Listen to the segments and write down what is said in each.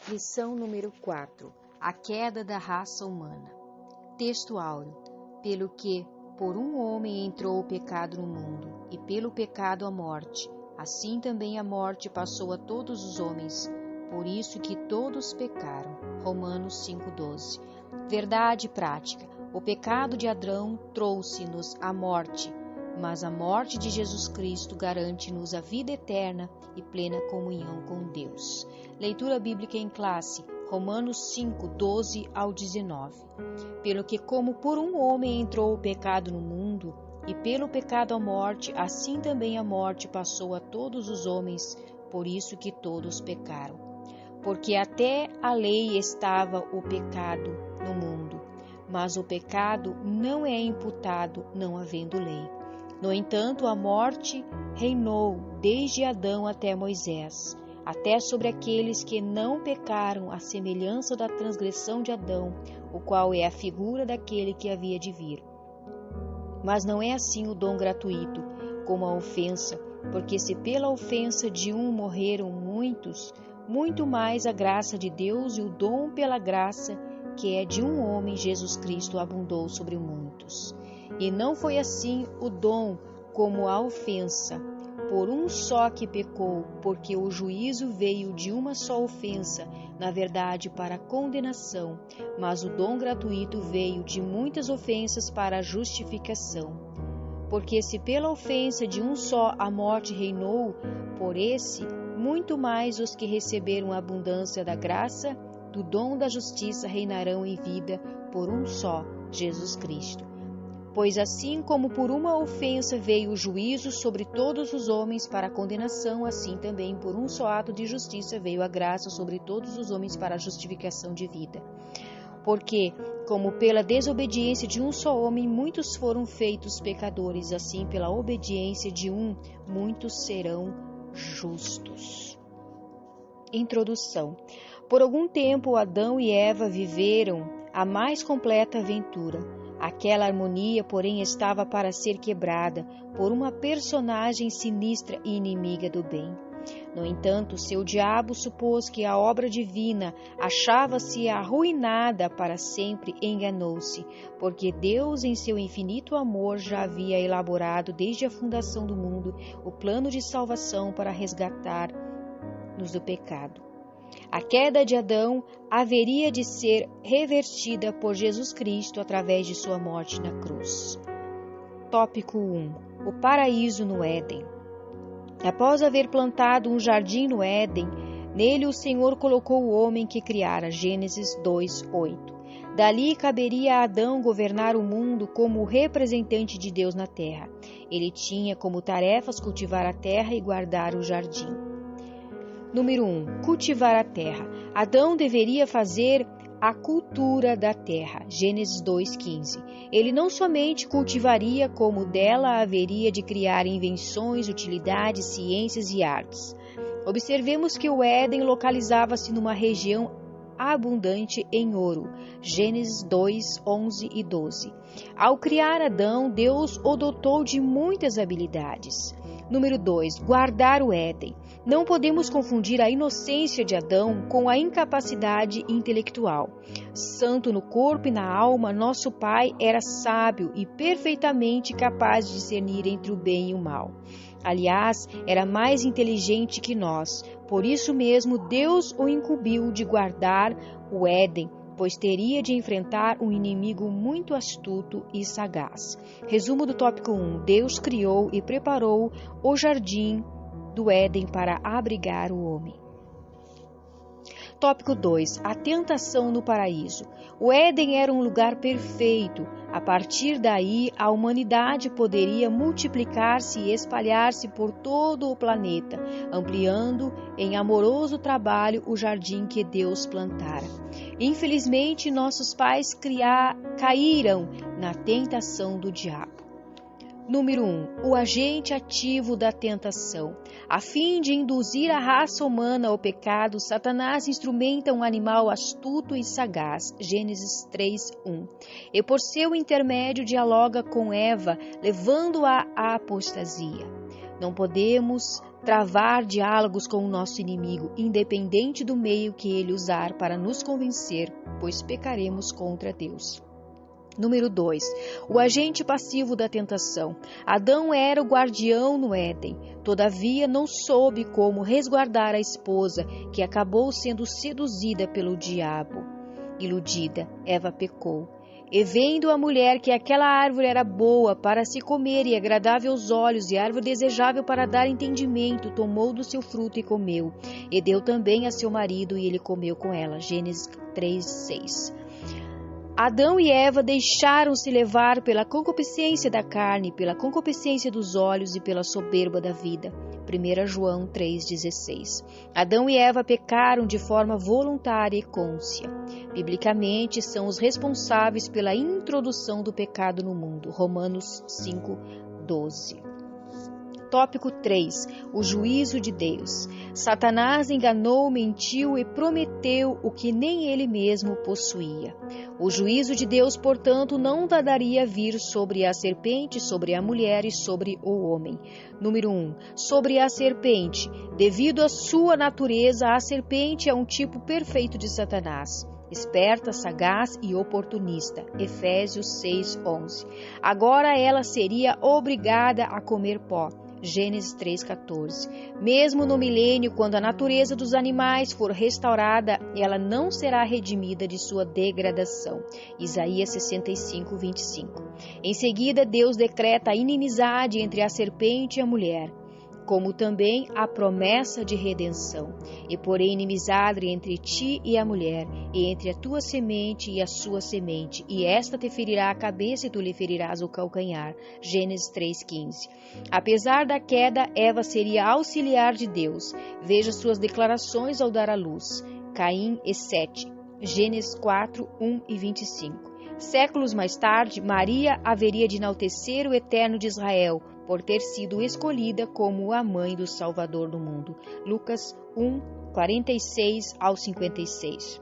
Lição número 4. A queda da raça humana. Texto áureo. Pelo que por um homem entrou o pecado no mundo, e pelo pecado a morte, assim também a morte passou a todos os homens, por isso que todos pecaram. Romanos 5,12. Verdade prática. O pecado de Adão trouxe-nos a morte, mas a morte de Jesus Cristo garante-nos a vida eterna e plena comunhão com Deus. Leitura bíblica em classe, Romanos 5, 12 ao 19. Pelo que como por um homem entrou o pecado no mundo, e pelo pecado a morte, assim também a morte passou a todos os homens, por isso que todos pecaram. Porque até a lei estava o pecado no mundo, mas o pecado não é imputado não havendo lei. No entanto, a morte reinou desde Adão até Moisés, até sobre aqueles que não pecaram, à semelhança da transgressão de Adão, o qual é a figura daquele que havia de vir. Mas não é assim o dom gratuito, como a ofensa, porque se pela ofensa de um morreram muitos, muito mais a graça de Deus e o dom pela graça, que é de um homem, Jesus Cristo, abundou sobre muitos. E não foi assim o dom como a ofensa, por um só que pecou, porque o juízo veio de uma só ofensa, na verdade para a condenação, mas o dom gratuito veio de muitas ofensas para a justificação. Porque se pela ofensa de um só a morte reinou, por esse, muito mais os que receberam a abundância da graça, do dom da justiça reinarão em vida por um só, Jesus Cristo. Pois assim como por uma ofensa veio o juízo sobre todos os homens para a condenação, assim também por um só ato de justiça veio a graça sobre todos os homens para a justificação de vida. Porque, como pela desobediência de um só homem muitos foram feitos pecadores, assim pela obediência de um, muitos serão justos. Introdução. Por algum tempo Adão e Eva viveram a mais completa aventura. Aquela harmonia, porém, estava para ser quebrada por uma personagem sinistra e inimiga do bem. No entanto, seu diabo supôs que a obra divina achava-se arruinada para sempre e enganou-se, porque Deus, em seu infinito amor, já havia elaborado desde a fundação do mundo o plano de salvação para resgatar-nos do pecado. A queda de Adão haveria de ser revertida por Jesus Cristo através de sua morte na cruz. Tópico 1. O paraíso no Éden. Após haver plantado um jardim no Éden, nele o Senhor colocou o homem que criara. Gênesis 2:8. Dali caberia a Adão governar o mundo como o representante de Deus na terra. Ele tinha como tarefas cultivar a terra e guardar o jardim. Número 1. Cultivar a terra. Adão deveria fazer a cultura da terra. Gênesis 2:15. Ele não somente cultivaria, como dela haveria de criar invenções, utilidades, ciências e artes. Observemos que o Éden localizava-se numa região abundante em ouro. Gênesis 2:11 e 12. Ao criar Adão, Deus o dotou de muitas habilidades. Número 2. Guardar o Éden. Não podemos confundir a inocência de Adão com a incapacidade intelectual. Santo no corpo e na alma, nosso pai era sábio e perfeitamente capaz de discernir entre o bem e o mal. Aliás, era mais inteligente que nós. Por isso mesmo, Deus o incumbiu de guardar o Éden, pois teria de enfrentar um inimigo muito astuto e sagaz. Resumo do tópico 1. Deus criou e preparou o jardim do Éden para abrigar o homem. Tópico 2. A tentação no paraíso. O Éden era um lugar perfeito. A partir daí, a humanidade poderia multiplicar-se e espalhar-se por todo o planeta, ampliando em amoroso trabalho o jardim que Deus plantara. Infelizmente, nossos pais caíram na tentação do diabo. Número 1. O agente ativo da tentação. A fim de induzir a raça humana ao pecado, Satanás instrumenta um animal astuto e sagaz. Gênesis 3:1. E por seu intermédio dialoga com Eva, levando-a à apostasia. Não podemos travar diálogos com o nosso inimigo, independente do meio que ele usar para nos convencer, pois pecaremos contra Deus. Número 2. O agente passivo da tentação. Adão era o guardião no Éden, todavia não soube como resguardar a esposa, que acabou sendo seduzida pelo diabo. Iludida, Eva pecou. E vendo a mulher que aquela árvore era boa para se comer e agradável aos olhos, e árvore desejável para dar entendimento, tomou do seu fruto e comeu. E deu também a seu marido, e ele comeu com ela. Gênesis 3:6. Adão e Eva deixaram-se levar pela concupiscência da carne, pela concupiscência dos olhos e pela soberba da vida. 1 João 3,16. Adão e Eva pecaram de forma voluntária e cônscia. Biblicamente, são os responsáveis pela introdução do pecado no mundo. Romanos 5:12. Tópico 3. O juízo de Deus. Satanás enganou, mentiu e prometeu o que nem ele mesmo possuía. O juízo de Deus, portanto, não tardaria a vir sobre a serpente, sobre a mulher e sobre o homem. Número 1. Sobre a serpente. Devido à sua natureza, a serpente é um tipo perfeito de Satanás. Esperta, sagaz e oportunista. Efésios 6:11. Agora ela seria obrigada a comer pó. Gênesis 3:14. Mesmo no milênio, quando a natureza dos animais for restaurada, ela não será redimida de sua degradação. Isaías 65:25. Em seguida, Deus decreta a inimizade entre a serpente e a mulher, como também a promessa de redenção. E porém inimizade entre ti e a mulher, e entre a tua semente e a sua semente, e esta te ferirá a cabeça e tu lhe ferirás o calcanhar. Gênesis 3:15. Apesar da queda, Eva seria auxiliar de Deus. Veja suas declarações ao dar à luz. Caim e Sete. Gênesis 4:1 e 25. Séculos mais tarde, Maria haveria de enaltecer o Eterno de Israel, por ter sido escolhida como a mãe do Salvador do mundo. Lucas 1:46 ao 56.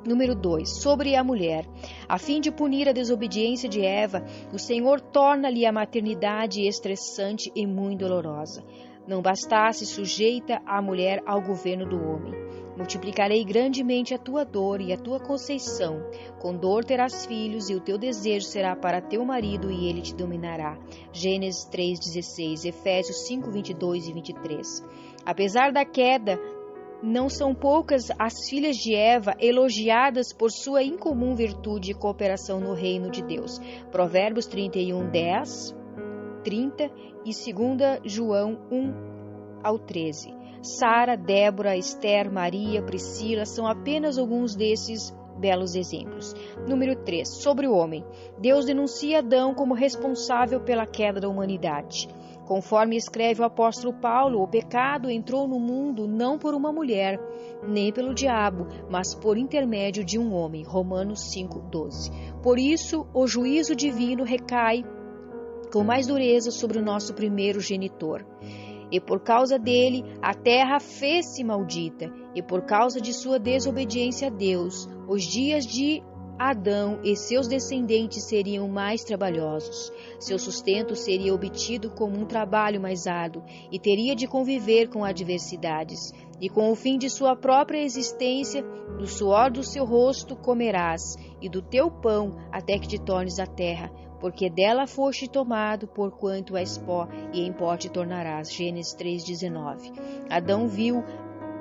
Número 2. Sobre a mulher. A fim de punir a desobediência de Eva, o Senhor torna-lhe a maternidade estressante e muito dolorosa. Não bastasse sujeita a mulher ao governo do homem. Multiplicarei grandemente a tua dor e a tua conceição. Com dor terás filhos, e o teu desejo será para teu marido, e ele te dominará. Gênesis 3:16, Efésios 5:22 e 23. Apesar da queda, não são poucas as filhas de Eva elogiadas por sua incomum virtude e cooperação no reino de Deus. Provérbios 31:10, 30 e 2 João 1 ao 13. Sara, Débora, Esther, Maria, Priscila são apenas alguns desses belos exemplos. Número 3. Sobre o homem. Deus denuncia Adão como responsável pela queda da humanidade. Conforme escreve o apóstolo Paulo, o pecado entrou no mundo não por uma mulher, nem pelo diabo, mas por intermédio de um homem. Romanos 5:12. Por isso, o juízo divino recai com mais dureza sobre o nosso primeiro genitor. E por causa dele, a terra fez-se maldita, e por causa de sua desobediência a Deus, os dias de Adão e seus descendentes seriam mais trabalhosos. Seu sustento seria obtido como um trabalho mais árduo, e teria de conviver com adversidades. E com o fim de sua própria existência, do suor do seu rosto comerás, e do teu pão até que te tornes a terra, porque dela foste tomado, porquanto és pó, e em pó te tornarás. Gênesis 3:19. Adão viu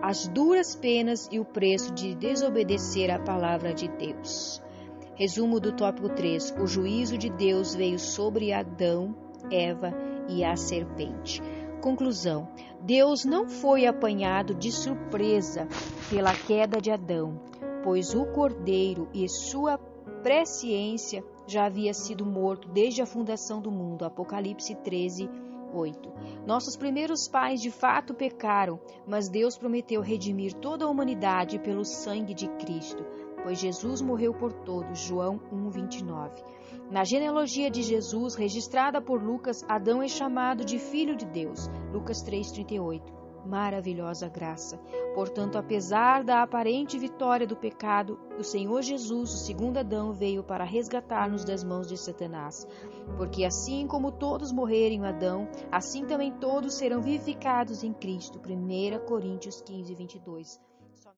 as duras penas e o preço de desobedecer à palavra de Deus. Resumo do tópico 3. O juízo de Deus veio sobre Adão, Eva e a serpente. Conclusão. Deus não foi apanhado de surpresa pela queda de Adão, pois o Cordeiro e sua presciência já havia sido morto desde a fundação do mundo. Apocalipse 13:8. Nossos primeiros pais de fato pecaram, mas Deus prometeu redimir toda a humanidade pelo sangue de Cristo, pois Jesus morreu por todos. João 1:29. Na genealogia de Jesus, registrada por Lucas, Adão é chamado de filho de Deus. Lucas 3:38. Maravilhosa graça! Portanto, apesar da aparente vitória do pecado, o Senhor Jesus, o segundo Adão, veio para resgatar-nos das mãos de Satanás. Porque assim como todos morreram em Adão, assim também todos serão vivificados em Cristo. 1 Coríntios 15, 22.